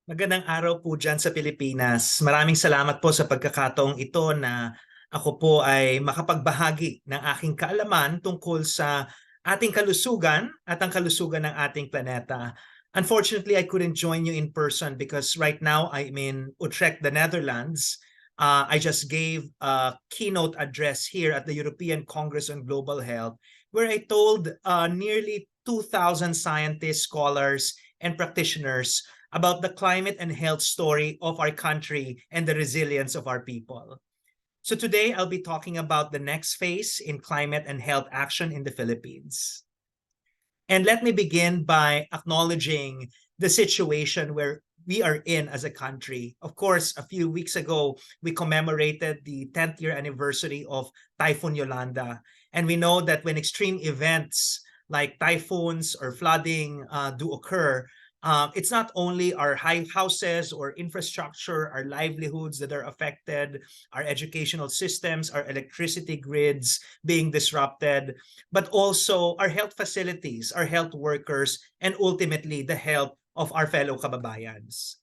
Magandang araw po dyan sa Pilipinas. Maraming salamat po sa pagkakataong ito na ako po ay makapagbahagi ng aking kaalaman tungkol sa ating kalusugan at ang kalusugan ng ating planeta. Unfortunately, I couldn't join you in person because right now I'm in Utrecht, the Netherlands. I just gave a keynote address here at the European Congress on Global Health where I told nearly 2,000 scientists, scholars, and practitioners about the climate and health story of our country and the resilience of our people. So today I'll be talking about the next phase in climate and health action in the Philippines. And let me begin by acknowledging the situation where we are in as a country. Of course, a few weeks ago, we commemorated the 10th year anniversary of Typhoon Yolanda. And we know that when extreme events like typhoons or flooding do occur, it's not only our houses or infrastructure, our livelihoods that are affected, our educational systems, our electricity grids being disrupted, but also our health facilities, our health workers, and ultimately the health of our fellow kababayans.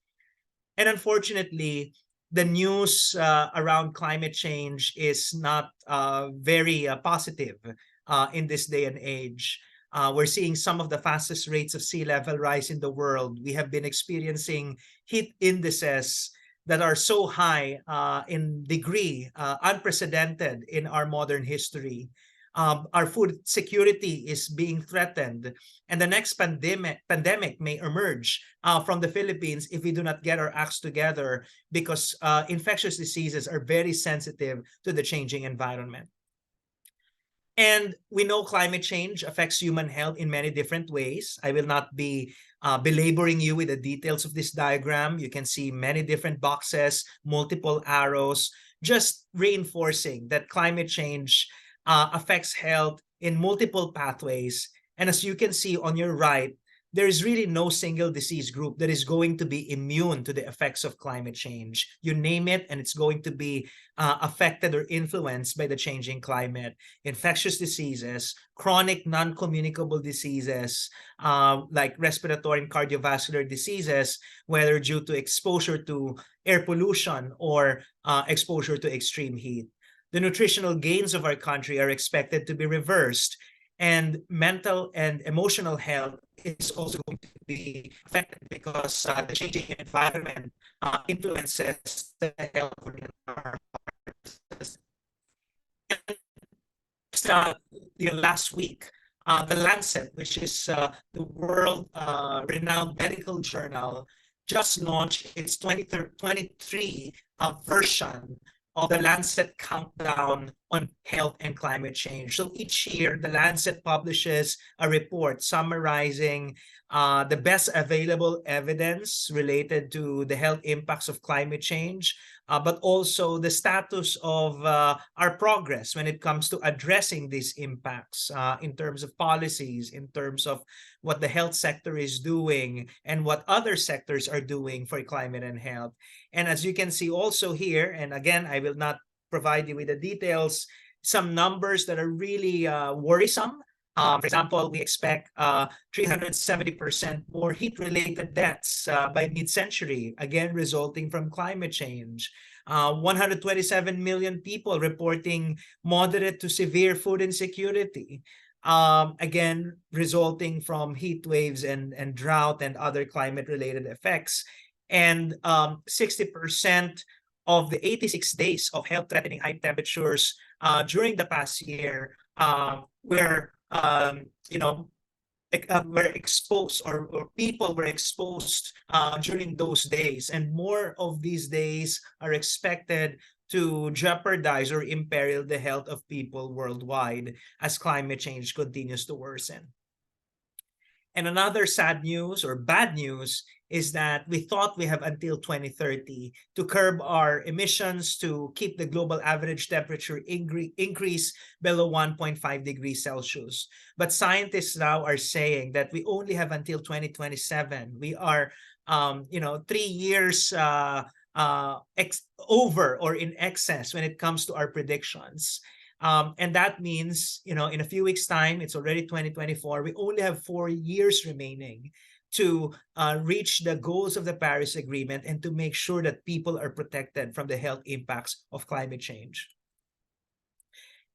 And unfortunately, the news around climate change is not very positive in this day and age. We're seeing some of the fastest rates of sea level rise in the world. We have been experiencing heat indices that are so high in degree, unprecedented in our modern history. Our food security is being threatened, and the next pandemic may emerge from the Philippines if we do not get our acts together, because infectious diseases are very sensitive to the changing environment. And we know climate change affects human health in many different ways. I will not be belaboring you with the details of this diagram. You can see many different boxes, multiple arrows, just reinforcing that climate change affects health in multiple pathways. And as you can see on your right, there is really no single disease group that is going to be immune to the effects of climate change. You name it, and it's going to be affected or influenced by the changing climate. Infectious diseases, chronic non-communicable diseases like respiratory and cardiovascular diseases, whether due to exposure to air pollution or exposure to extreme heat. The nutritional gains of our country are expected to be reversed, and mental and emotional health is also going to be affected because the changing environment influences the health of our parts. Last week, the Lancet, which is the world renowned medical journal, just launched its 2023 version of the Lancet Countdown on Health and Climate Change. So each year, the Lancet publishes a report summarizing the best available evidence related to the health impacts of climate change, but also the status of our progress when it comes to addressing these impacts in terms of policies, in terms of what the health sector is doing, and what other sectors are doing for climate and health. And as you can see also here, and again, I will not provide you with the details, some numbers that are really worrisome. For example, we expect 370% more heat-related deaths by mid-century, again, resulting from climate change. 127 million people reporting moderate to severe food insecurity, again, resulting from heat waves and drought and other climate-related effects. And 60% of the 86 days of health-threatening high temperatures during the past year were were exposed, or people were exposed during those days. And more of these days are expected to jeopardize or imperil the health of people worldwide as climate change continues to worsen. And another sad news or bad news is that we thought we have until 2030 to curb our emissions to keep the global average temperature increase below 1.5 degrees Celsius. But scientists now are saying that we only have until 2027. We are, 3 years over or in excess when it comes to our predictions. And that means, in a few weeks' time, it's already 2024. We only have 4 years remaining to reach the goals of the Paris Agreement and to make sure that people are protected from the health impacts of climate change.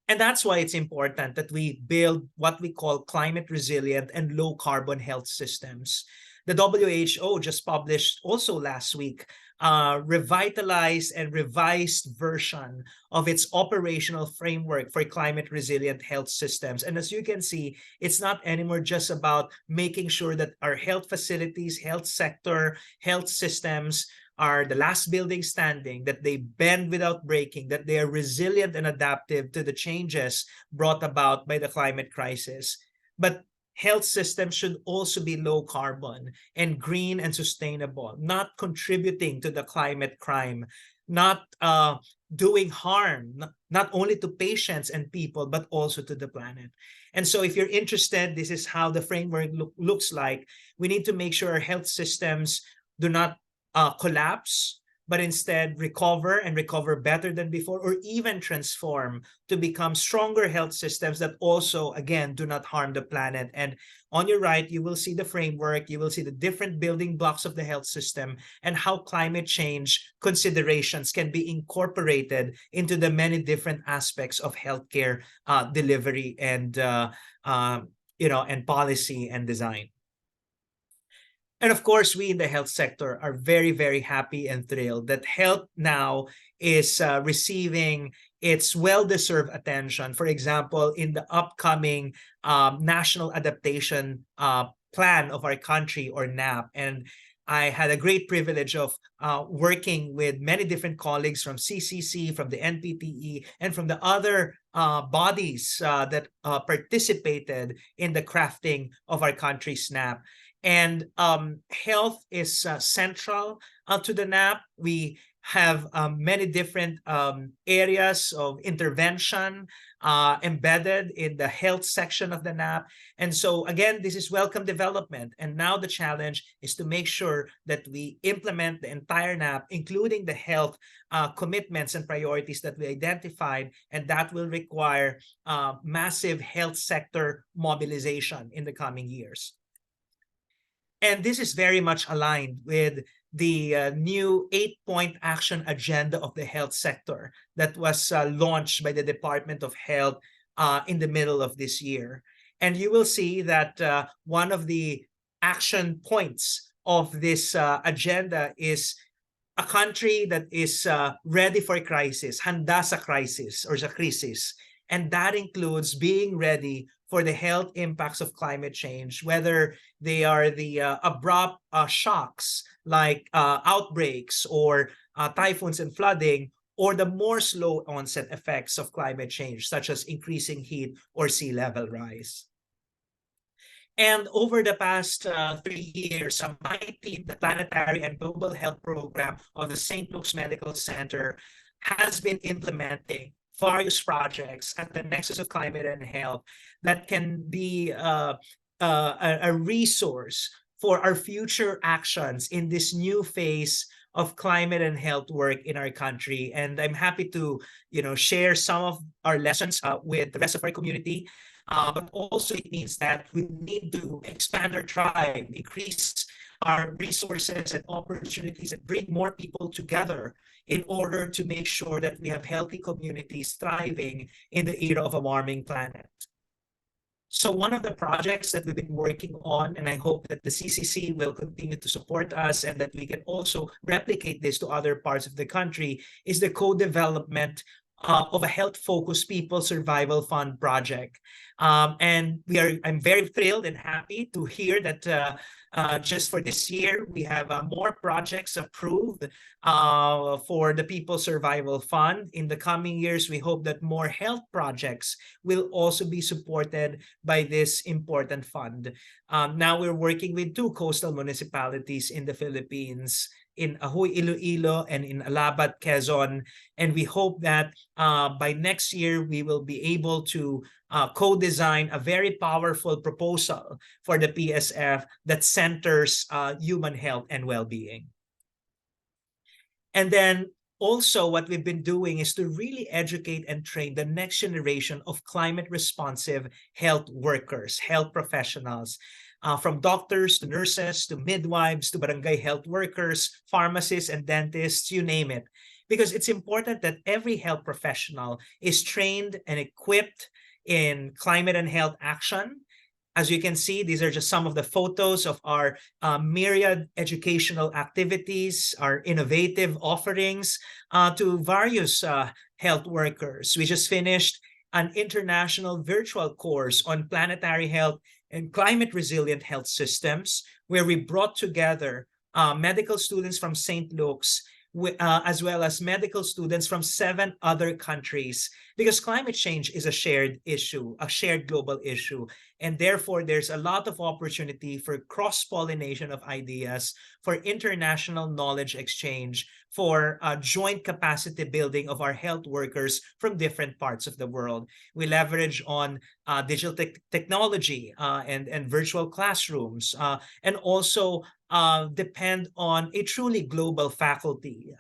And that's why it's important that we build what we call climate resilient and low carbon health systems. The WHO just published also last week a revitalized and revised version of its operational framework for climate resilient health systems. And as you can see, it's not anymore just about making sure that our health facilities, health sector, health systems are the last building standing, that they bend without breaking, that they are resilient and adaptive to the changes brought about by the climate crisis. But health systems should also be low carbon and green and sustainable, not contributing to the climate crime, not doing harm, not only to patients and people, but also to the planet. And so if you're interested, this is how the framework looks like. We need to make sure our health systems do not collapse, but instead recover and recover better than before, or even transform to become stronger health systems that also, again, do not harm the planet. And on your right, you will see the framework, you will see the different building blocks of the health system and how climate change considerations can be incorporated into the many different aspects of healthcare delivery and and policy and design. And of course, we in the health sector are very, very happy and thrilled that health now is receiving its well-deserved attention. For example, in the upcoming National Adaptation Plan of our country, or NAP. And I had a great privilege of working with many different colleagues from CCC, from the NPTE, and from the other bodies that participated in the crafting of our country's NAP. And health is central to the NAP. We have many different areas of intervention embedded in the health section of the NAP. And so again, this is welcome development. And now the challenge is to make sure that we implement the entire NAP, including the health commitments and priorities that we identified. And that will require massive health sector mobilization in the coming years. And this is very much aligned with the new 8-point action agenda of the health sector that was launched by the Department of Health in the middle of this year. And you will see that one of the action points of this agenda is a country that is ready for crisis, handa sa crisis or sa crisis. And that includes being ready for the health impacts of climate change, whether they are the abrupt shocks like outbreaks or typhoons and flooding, or the more slow onset effects of climate change, such as increasing heat or sea level rise. And over the past 3 years, my team, the Planetary and Global Health Program of the St. Luke's Medical Center, has been implementing various projects at the nexus of climate and health that can be a resource for our future actions in this new phase of climate and health work in our country. And I'm happy to, share some of our lessons with the rest of our community. But also it means that we need to expand our tribe, increase our resources and opportunities, and bring more people together in order to make sure that we have healthy communities thriving in the era of a warming planet. So one of the projects that we've been working on, and I hope that the CCC will continue to support us and that we can also replicate this to other parts of the country, is the co-development of a health-focused People Survival Fund project. And I'm very thrilled and happy to hear that just for this year, we have more projects approved for the People Survival Fund. In the coming years, we hope that more health projects will also be supported by this important fund. Now we're working with 2 coastal municipalities in the Philippines, in Ahoy, Iloilo, and in Alabat, Quezon. And we hope that by next year, we will be able to co-design a very powerful proposal for the PSF that centers human health and well-being. And then also what we've been doing is to really educate and train the next generation of climate responsive health workers, health professionals. from doctors to nurses to midwives to barangay health workers, pharmacists and dentists, you name it. Because it's important that every health professional is trained and equipped in climate and health action. As you can see, these are just some of the photos of our myriad educational activities, our innovative offerings to various health workers. We just finished an international virtual course on planetary health and climate resilient health systems, where we brought together medical students from St. Luke's as well as medical students from 7 other countries, because climate change is a shared issue, a shared global issue. And therefore, there's a lot of opportunity for cross-pollination of ideas, for international knowledge exchange, for joint capacity building of our health workers from different parts of the world. We leverage on digital technology and virtual classrooms, and also depend on a truly global faculty,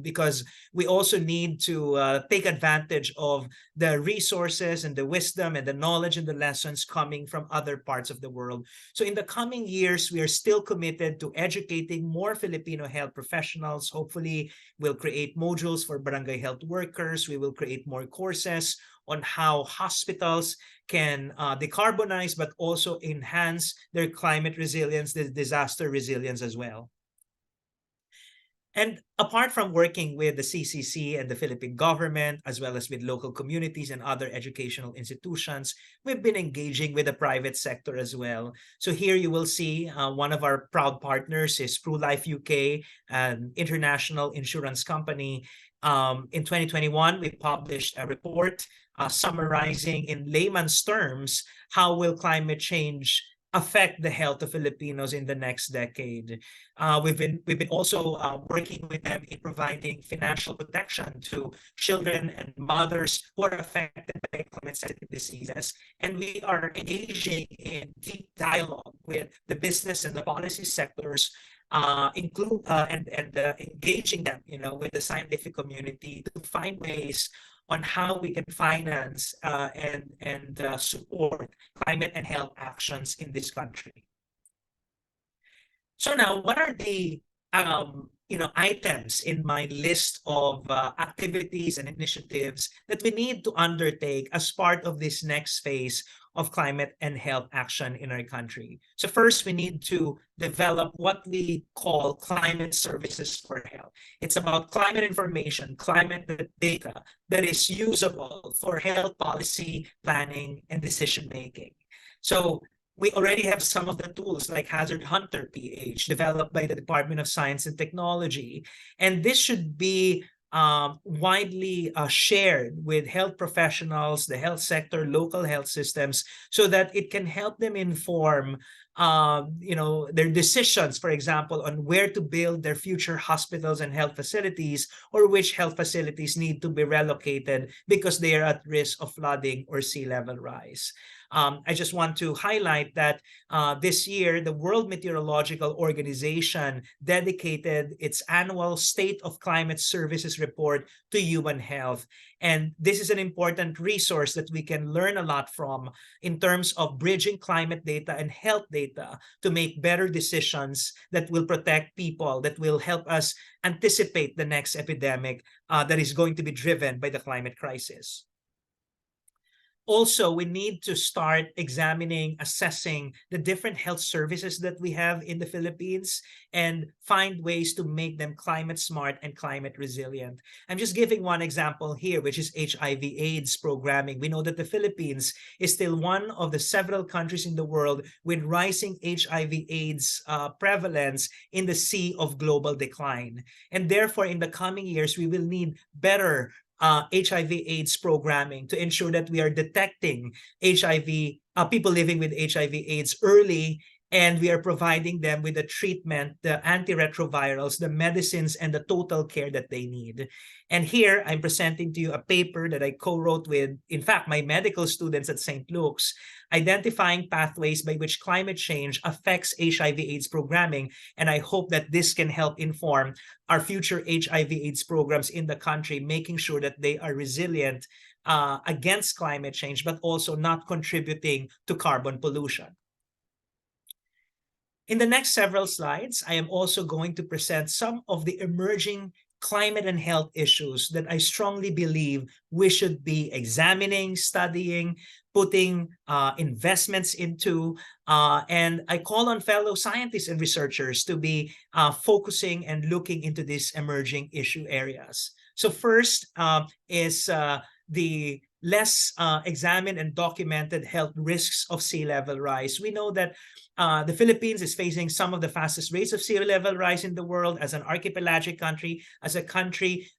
because we also need to take advantage of the resources and the wisdom and the knowledge and the lessons coming from other parts of the world. So in the coming years, we are still committed to educating more Filipino health professionals. Hopefully, we'll create modules for barangay health workers. We will create more courses on how hospitals can decarbonize, but also enhance their climate resilience, the disaster resilience as well. And apart from working with the CCC and the Philippine government, as well as with local communities and other educational institutions, we've been engaging with the private sector as well. So here you will see one of our proud partners is PruLife UK, an international insurance company. In 2021, we published a report summarizing in layman's terms how will climate change affect the health of Filipinos in the next decade. We've been also working with them in providing financial protection to children and mothers who are affected by climate-sensitive diseases. And we are engaging in deep dialogue with the business and the policy sectors, engaging them, with the scientific community to find ways on how we can finance and support climate and health actions in this country. So now, what are the items in my list of activities and initiatives that we need to undertake as part of this next phase of climate and health action in our country? So first, we need to develop what we call climate services for health. It's about climate information, climate data that is usable for health policy planning and decision making. So we already have some of the tools like Hazard Hunter PH, developed by the Department of Science and Technology. And this should be widely shared with health professionals, the health sector, local health systems, so that it can help them inform their decisions, for example, on where to build their future hospitals and health facilities, or which health facilities need to be relocated because they are at risk of flooding or sea level rise. I just want to highlight that this year, the World Meteorological Organization dedicated its annual State of Climate Services report to human health. And this is an important resource that we can learn a lot from in terms of bridging climate data and health data to make better decisions that will protect people, that will help us anticipate the next epidemic that is going to be driven by the climate crisis. Also, we need to start examining, assessing the different health services that we have in the Philippines and find ways to make them climate smart and climate resilient. I'm just giving one example here, which is HIV/AIDS programming. We know that the Philippines is still one of the several countries in the world with rising HIV/AIDS prevalence in the sea of global decline. And therefore, in the coming years, we will need better HIV/AIDS programming to ensure that we are detecting people living with HIV/AIDS early, and we are providing them with the treatment, the antiretrovirals, the medicines, and the total care that they need. And here, I'm presenting to you a paper that I co-wrote with, in fact, my medical students at St. Luke's, identifying pathways by which climate change affects HIV/AIDS programming. And I hope that this can help inform our future HIV/AIDS programs in the country, making sure that they are resilient against climate change, but also not contributing to carbon pollution. In the next several slides, I am also going to present some of the emerging climate and health issues that I strongly believe we should be examining, studying, putting investments into, and I call on fellow scientists and researchers to be focusing and looking into these emerging issue areas. So first is the less examined and documented health risks of sea level rise. We know that the Philippines is facing some of the fastest rates of sea level rise in the world as an archipelagic country, as a country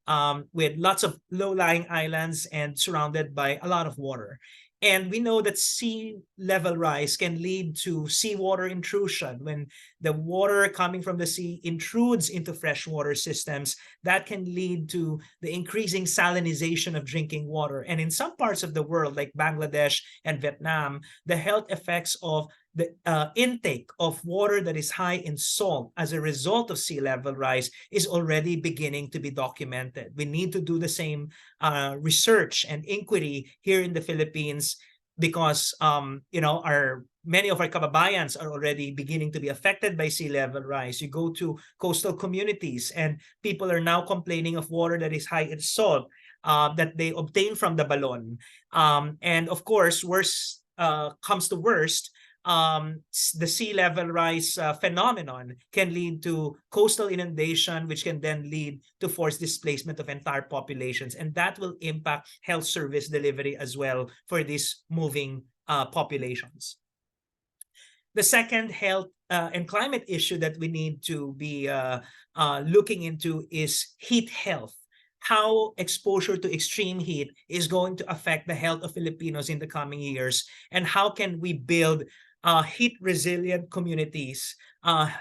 with lots of low-lying islands and surrounded by a lot of water. And we know that sea level rise can lead to seawater intrusion. When the water coming from the sea intrudes into freshwater systems, that can lead to the increasing salinization of drinking water. And in some parts of the world, like Bangladesh and Vietnam, the health effects of the intake of water that is high in salt as a result of sea level rise is already beginning to be documented. We need to do the same research and inquiry here in the Philippines because many of our kababayans are already beginning to be affected by sea level rise. You go to coastal communities and people are now complaining of water that is high in salt that they obtain from the balon. And of course, worst comes to worst, the sea level rise phenomenon can lead to coastal inundation, which can then lead to forced displacement of entire populations. And that will impact health service delivery as well for these moving populations. The second health and climate issue that we need to be looking into is heat health. How exposure to extreme heat is going to affect the health of Filipinos in the coming years, and how can we build heat-resilient communities,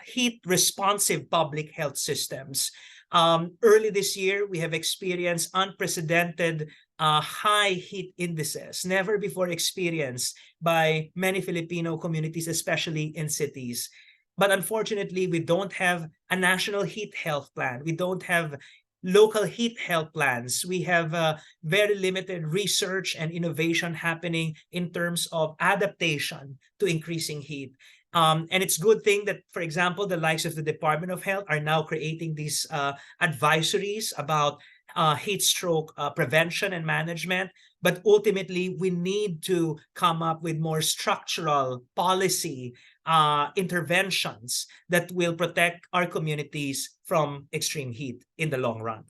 heat-responsive public health systems. Early this year, we have experienced unprecedented high heat indices, never before experienced by many Filipino communities, especially in cities. But unfortunately, we don't have a national heat health plan. We don't have local heat health plans. We have very limited research and innovation happening in terms of adaptation to increasing heat. And it's a good thing that, for example, the likes of the Department of Health are now creating these advisories about heat stroke prevention and management. But ultimately, we need to come up with more structural policy interventions that will protect our communities from extreme heat in the long run.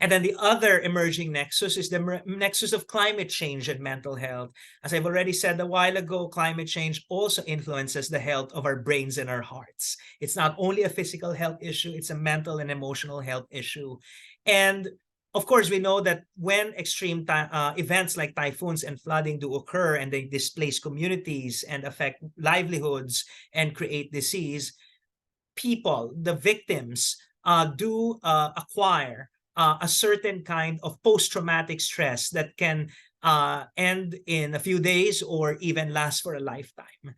And then the other emerging nexus is the nexus of climate change and mental health. As I've already said a while ago, climate change also influences the health of our brains and our hearts. It's not only a physical health issue, it's a mental and emotional health issue. And of course, we know that when extreme events like typhoons and flooding do occur and they displace communities and affect livelihoods and create disease, people, the victims, do acquire a certain kind of post-traumatic stress that can end in a few days or even last for a lifetime.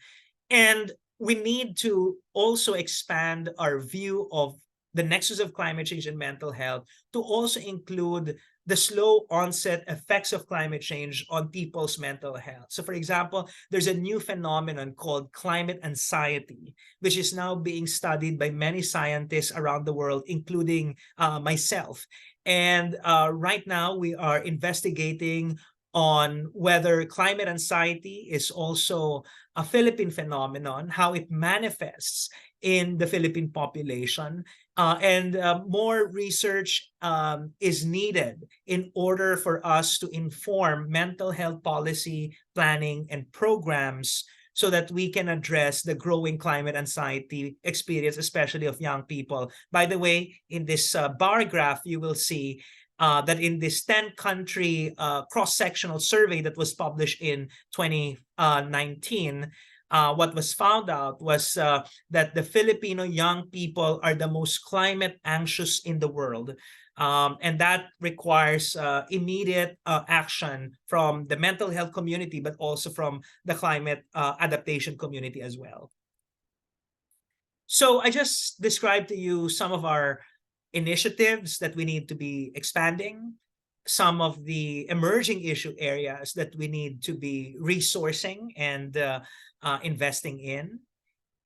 And we need to also expand our view of the nexus of climate change and mental health to also include the slow onset effects of climate change on people's mental health. So for example, there's a new phenomenon called climate anxiety, which is now being studied by many scientists around the world, including myself. And right now we are investigating on whether climate anxiety is also a Philippine phenomenon, how it manifests in the Philippine population, and more research is needed in order for us to inform mental health policy, planning, and programs so that we can address the growing climate anxiety experience, especially of young people. By the way, in this bar graph, you will see that in this 10-country cross-sectional survey that was published in 2019, what was found out was that the Filipino young people are the most climate anxious in the world. And that requires immediate action from the mental health community, but also from the climate adaptation community as well. So I just described to you some of our initiatives that we need to be expanding, some of the emerging issue areas that we need to be resourcing and investing in.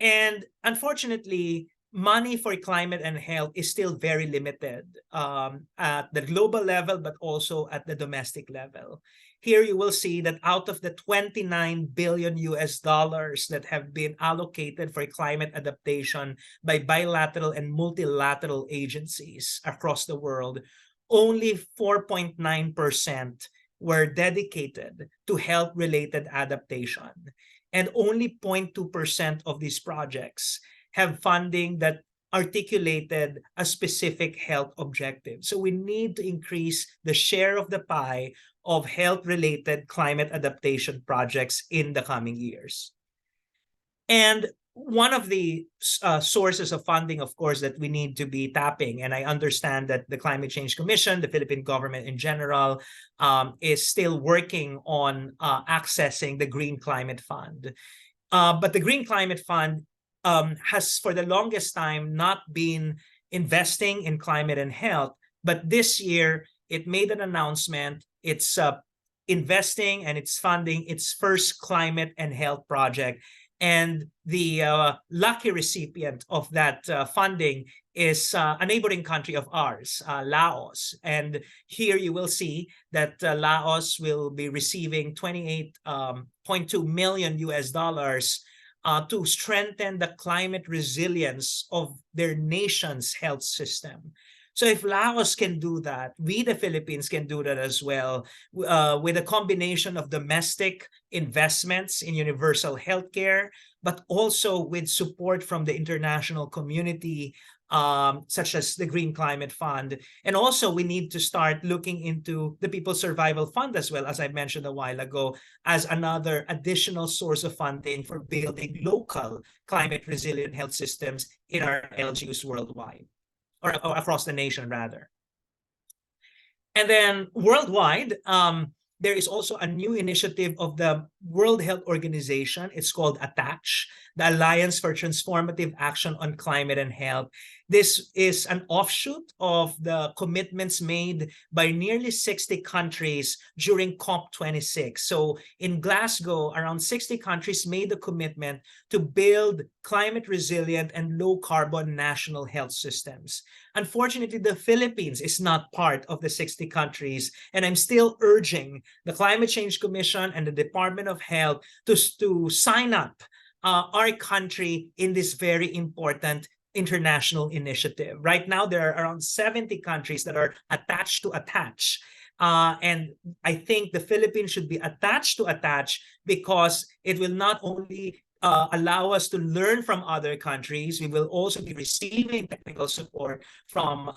And unfortunately, money for climate and health is still very limited at the global level, but also at the domestic level. Here you will see that out of the 29 billion US dollars that have been allocated for climate adaptation by bilateral and multilateral agencies across the world, only 4.9% were dedicated to health-related adaptation. And only 0.2% of these projects have funding that articulated a specific health objective. So we need to increase the share of the pie of health-related climate adaptation projects in the coming years. And one of the sources of funding, of course, that we need to be tapping, and I understand that the Climate Change Commission, the Philippine government in general, is still working on accessing the Green Climate Fund. But the Green Climate Fund has for the longest time not been investing in climate and health. But this year, it made an announcement. It's investing and it's funding its first climate and health project. And the lucky recipient of that funding is a neighboring country of ours, Laos. And here you will see that Laos will be receiving 28.2 million US dollars to strengthen the climate resilience of their nation's health system. So if Laos can do that, we, the Philippines, can do that as well with a combination of domestic investments in universal healthcare, but also with support from the international community, such as the Green Climate Fund. And also we need to start looking into the People's Survival Fund as well, as I mentioned a while ago, as another additional source of funding for building local climate resilient health systems in our LGUs worldwide, or across the nation rather. And then worldwide, there is also a new initiative of the World Health Organization. It's called ATTACH, the Alliance for Transformative Action on Climate and Health. This is an offshoot of the commitments made by nearly 60 countries during COP26. So in Glasgow, around 60 countries made the commitment to build climate resilient and low carbon national health systems. Unfortunately, the Philippines is not part of the 60 countries, and I'm still urging the Climate Change Commission and the Department of Health to sign up our country in this very important international initiative. Right now, there are around 70 countries that are attached to ATTACH. And I think the Philippines should be attached to ATTACH because it will not only allow us to learn from other countries, we will also be receiving technical support from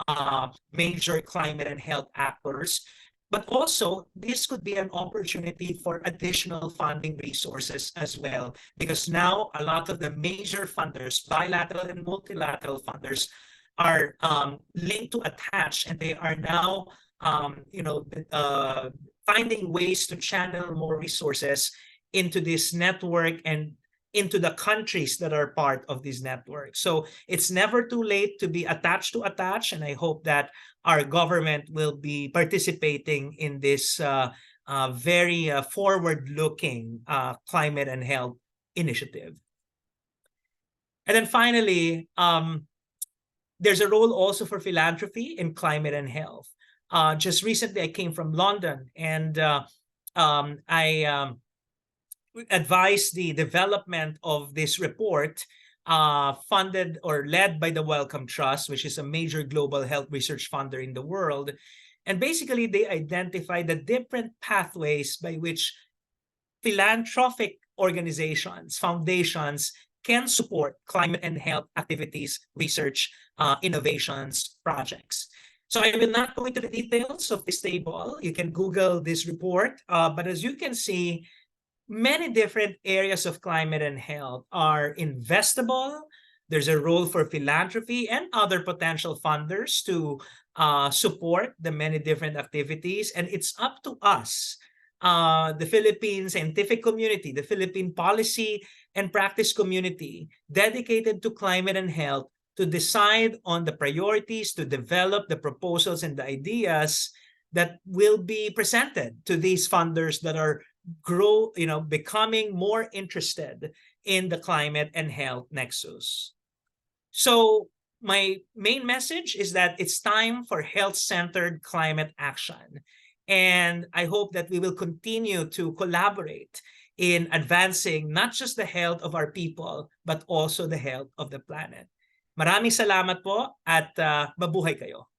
major climate and health actors. But also, this could be an opportunity for additional funding resources as well, because now a lot of the major funders, bilateral and multilateral funders, are linked to ATTACH, and they are now, finding ways to channel more resources into this network and into the countries that are part of this network. So it's never too late to be attached to ATTACH, and I hope that our government will be participating in this very forward-looking climate and health initiative. And then finally, there's a role also for philanthropy in climate and health. Just recently, I came from London, and I advised the development of this report funded or led by the Wellcome Trust, which is a major global health research funder in the world. And basically, they identified the different pathways by which philanthropic organizations, foundations, can support climate and health activities, research, innovations, projects. So I will not go into the details of this table. You can Google this report. But as you can see, many different areas of climate and health are investable. There's a role for philanthropy and other potential funders to support the many different activities. And it's up to us, the Philippine scientific community, the Philippine policy and practice community dedicated to climate and health, to decide on the priorities, to develop the proposals and the ideas that will be presented to these funders that are becoming more interested in the climate and health nexus. So my main message is that it's time for health-centered climate action. And I hope that we will continue to collaborate in advancing not just the health of our people, but also the health of the planet. Maraming salamat po at mabuhay kayo.